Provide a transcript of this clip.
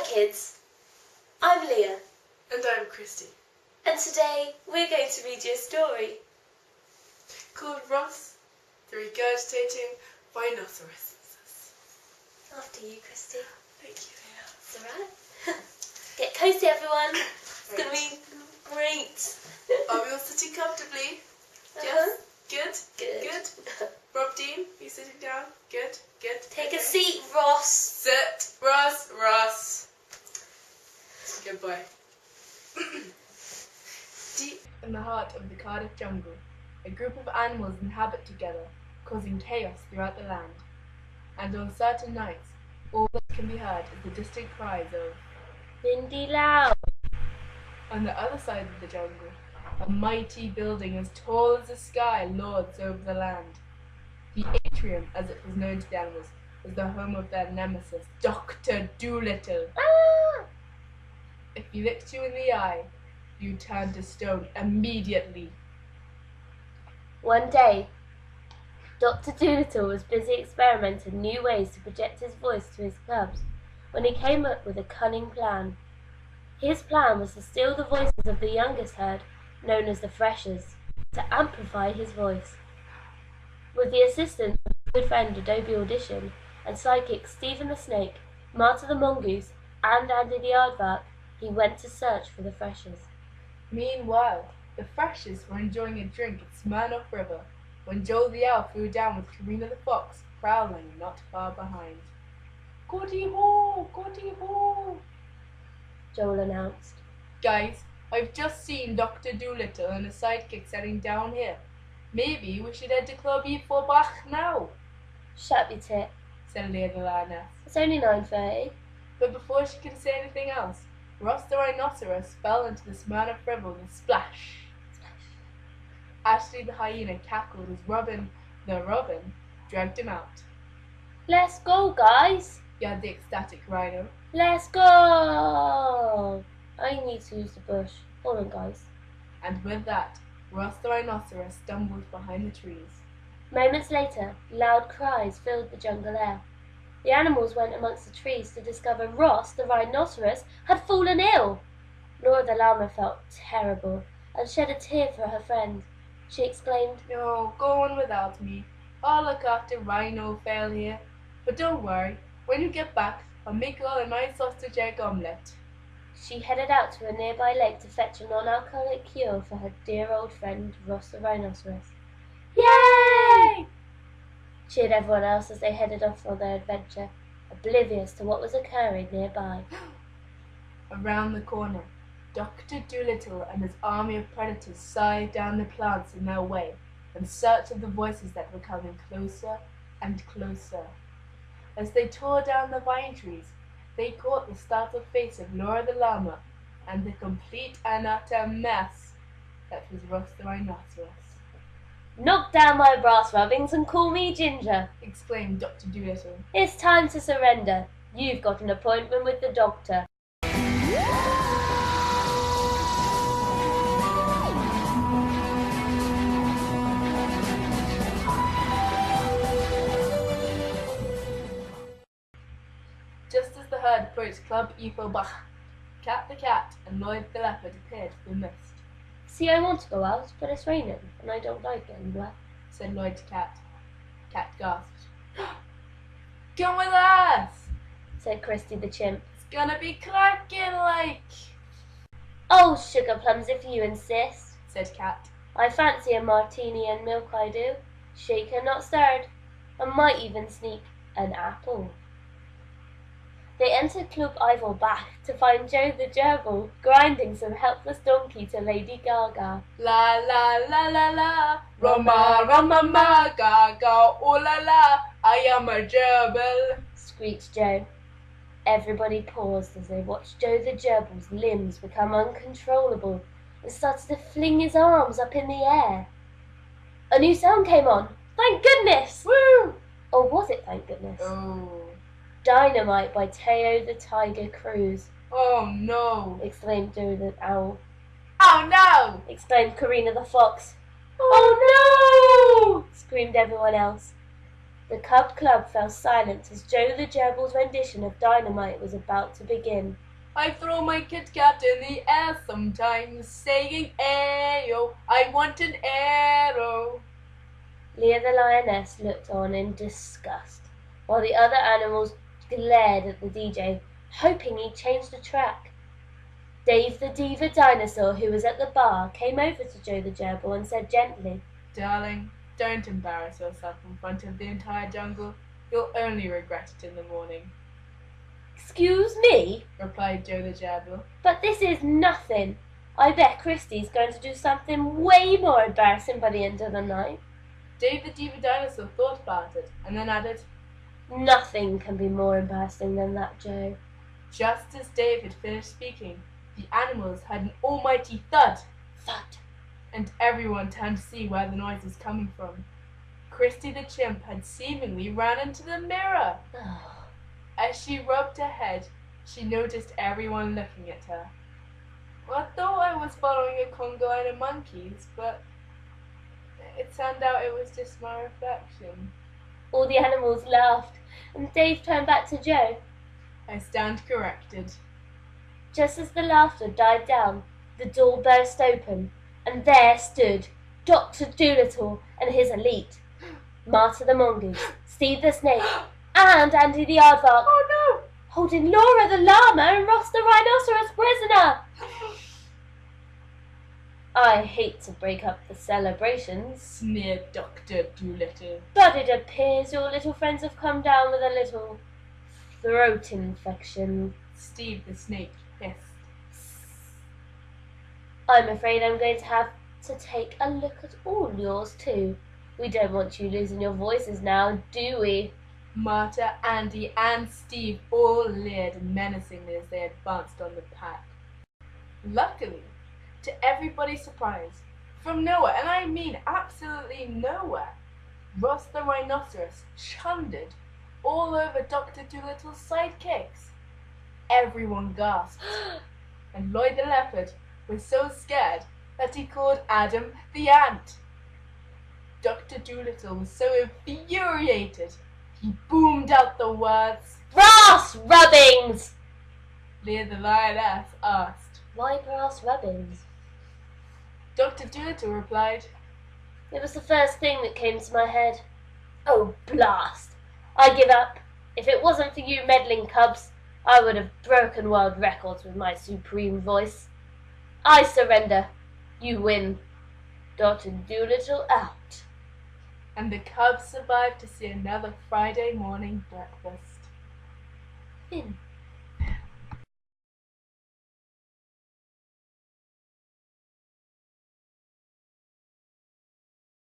kids, I'm Leah. And I'm Christy. And today we're going to read you a story called Ross, the Regurgitating Rhinoceros. After you, Christy. Thank you, Leah. It's alright. Get cozy, everyone. It's going to be great. Are we all sitting comfortably? Yes. Good. Rob Dean, you sitting down? Good. Take a seat, Ross. Sit. Ross. Goodbye. Deep in the heart of the Cardiff jungle, a group of animals inhabit together, causing chaos throughout the land. And on certain nights, all that can be heard is the distant cries of Windy loud. On the other side of the jungle, a mighty building as tall as the sky lords over the land. The atrium, as it was known to the animals, was the home of their nemesis, Dr. Dolittle. Ah! If he looked you in the eye, you turned to stone immediately. One day, Dr. Dolittle was busy experimenting new ways to project his voice to his cubs when he came up with a cunning plan. His plan was to steal the voices of the youngest herd, known as the Freshers, to amplify his voice. With the assistance of his good friend Adobe Audition and psychics Stephen the Snake, Marta the Mongoose, and Andy the Aardvark, he went to search for the Freshers. Meanwhile, the Freshers were enjoying a drink at Smirnoff River when Joel the Owl flew down with Karina the Fox prowling not far behind. Goody-ho! Joel announced. Guys, I've just seen Dr. Dolittle and his sidekick setting down here. Maybe we should head to Club E4 now, Shut your tit. said Leah the Lioness. It's only 9:30. But before she could say anything else, Ross the Rhinoceros fell into the Smirnoff River with a splash. Ashley the Hyena cackled as Robin the Robin dragged him out. Let's go, guys. Yelled the ecstatic Rhino. Let's go. I need to use the bush. Hold on, guys. And with that, Ross the Rhinoceros stumbled behind the trees. Moments later, loud cries filled the jungle air. The animals went amongst the trees to discover Ross, the rhinoceros, had fallen ill. Laura the llama felt terrible and shed a tear for her friend. She exclaimed, No, go on without me. I'll look after Rhino Fail here. But don't worry, when you get back, I'll make you all a nice sausage egg omelette. She headed out to a nearby lake to fetch a non-alcoholic cure for her dear old friend, Ross the rhinoceros. Yay! Cheered everyone else as they headed off on their adventure, oblivious to what was occurring nearby. Around the corner, Dr. Dolittle and his army of predators sighed down the plants in their way in search of the voices that were coming closer and closer. As they tore down the vine trees, they caught the startled face of Laura the llama and the complete and utter mess that was Ross the Rhinoceros. Knock down my brass rubbings and call me Ginger, exclaimed Dr. Dolittle. It's time to surrender. You've got an appointment with the doctor. Just as the herd approached Club E4 Cat the cat and Lloyd the leopard appeared through the mist. See, I want to go out, but it's raining, and I don't like getting wet, said Lloyd to Cat. Cat gasped. Come with us, said Christy the chimp. It's gonna be cracking like. Oh, sugar plums if you insist, said Cat. I fancy a martini and milk, I do. Shaken, not stirred. I might even sneak an apple. They entered Club Ivor back to find Joe the gerbil grinding some helpless donkey to Lady Gaga. La la la la la, Roma Roma ma Gaga, oh la la, I am a gerbil, screeched Joe. Everybody paused as they watched Joe the gerbil's limbs become uncontrollable and started to fling his arms up in the air. A new sound came on. Thank goodness! Woo! Or was it thank goodness? Oh. Dynamite by Teo the Tiger Cruz, Oh no! exclaimed Joe the Owl. Oh no! exclaimed Karina the Fox. Oh no! screamed everyone else. The Cub Club fell silent as Joe the Gerbil's rendition of Dynamite was about to begin. I throw my Kit Kat in the air sometimes, saying, "Ayo, I want an arrow." Leah the lioness looked on in disgust, while the other animals glared at the DJ, hoping he'd change the track. Dave the diva dinosaur, who was at the bar, came over to Joe the Gerbil and said gently, "Darling, don't embarrass yourself in front of the entire jungle. You'll only regret it in the morning," "Excuse me," replied Joe the Gerbil. "but this is nothing. I bet Christy's going to do something way more embarrassing by the end of the night." Dave the diva dinosaur thought about it and then added, "Nothing can be more embarrassing than that, Joe." Just as Dave had finished speaking, the animals heard an almighty thud, Thud. and everyone turned to see where the noise was coming from. Christy the chimp had seemingly ran into the mirror. Oh. As she rubbed her head, she noticed everyone looking at her. "I thought I was following a conga line of monkeys, but it turned out it was just my reflection." All the animals laughed, and Dave turned back to Joe. "I stand corrected." Just as the laughter died down, the door burst open, and there stood Dr. Dolittle and his elite, Marta the mongoose, Steve the snake, and Andy the aardvark, "Oh no!" holding Laura the llama and Ross the rhinoceros prisoner. "I hate to break up the celebrations," sneered Dr. Dolittle. "but it appears your little friends have come down with a little throat infection." Steve the snake hissed. "I'm afraid I'm going to have to take a look at all yours too. We don't want you losing your voices now, do we?" Marta, Andy, and Steve all leered menacingly as they advanced on the pack. Luckily, to everybody's surprise, from nowhere, and I mean absolutely nowhere, Ross the rhinoceros chundered all over Dr. Dolittle's sidekicks. Everyone gasped, and Lloyd the leopard was so scared that he called Adam the ant. Dr. Dolittle was so infuriated, he boomed out the words, "Brass rubbings!" Leah the lioness asked. "Why brass rubbings?" Dr. Dolittle replied, It was the first thing that came to my head. "Oh, blast! I give up. If it wasn't for you meddling cubs, I would have broken world records with my supreme voice. I surrender. You win. Dr. Dolittle out." and the cubs survived to see another Friday morning breakfast. Fin.